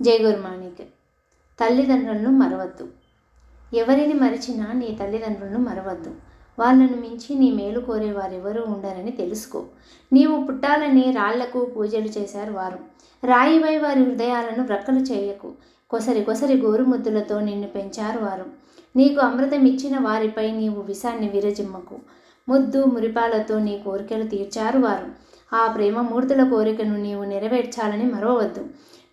జై గురుమాణిక్. తల్లిదండ్రులను మరవద్దు. ఎవరిని మరిచినా నీ తల్లిదండ్రులను మరవద్దు. వాళ్ళను మించి నీ మేలు కోరే వారెవరూ ఉండరని తెలుసుకో. నీవు పుట్టాలని రాళ్లకు పూజలు చేశారు వారు. రాయివై వారి హృదయాలను వ్రక్కలు చేయకు. కొసరి కొసరి గోరుముద్దులతో నిన్ను పెంచారు వారు. నీకు అమృతం ఇచ్చిన వారిపై నీవు విషాన్ని విరజిమ్మకు. ముద్దు మురిపాలతో నీ కోరికలు తీర్చారు వారు. ఆ ప్రేమ మూర్తుల కోరికను నీవు నెరవేర్చాలని మరవవద్దు.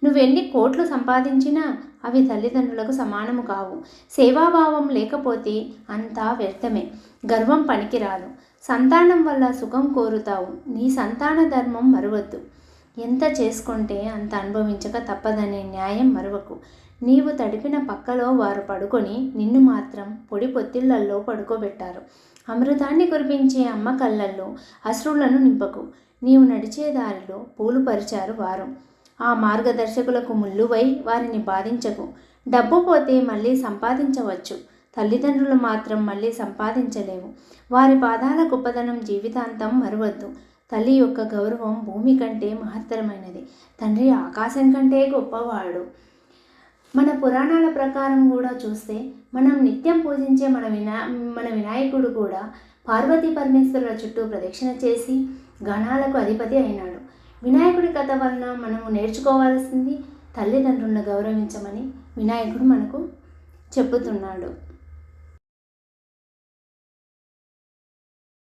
నువ్వెన్ని కోట్లు సంపాదించినా అవి తల్లిదండ్రులకు సమానము కావు. సేవాభావం లేకపోతే అంతా వ్యర్థమే. గర్వం పనికిరాదు. సంతానం వల్ల సుఖం కోరుతావు. నీ సంతాన ధర్మం మరవద్దు. ఎంత చేసుకుంటే అంత అనుభవించక తప్పదనే న్యాయం మరవకు. నీవు తడిపిన పక్కలో వారు పడుకొని నిన్ను మాత్రం పొడి పొత్తిళ్లల్లో పడుకోబెట్టారు. అమృతాన్ని కురిపించే అమ్మ కళ్ళల్లో అశ్రులను నింపకు. నీవు నడిచే దారిలో పూలు పరిచారు వారు. ఆ మార్గదర్శకులకు ముల్లువై వారిని బాధించకు. డబ్బు పోతే మళ్ళీ సంపాదించవచ్చు. తల్లిదండ్రులు మాత్రం మళ్ళీ సంపాదించలేవు. వారి పాదాల గొప్పదనం జీవితాంతం మరవద్దు. తల్లి యొక్క గౌరవం భూమి కంటే మహత్తరమైనది. తండ్రి ఆకాశం కంటే గొప్పవాడు. మన పురాణాల ప్రకారం కూడా చూస్తే మనం నిత్యం పూజించే మన వినాయకుడు కూడా పార్వతీ పరమేశ్వరుల చుట్టూ ప్రదక్షిణ చేసి గణాలకు అధిపతి అయినాడు. వినాయకుడి కథ వలన మనము నేర్చుకోవాల్సింది తల్లిదండ్రులను గౌరవించమని వినాయకుడు మనకు చెప్పుతున్నాడు.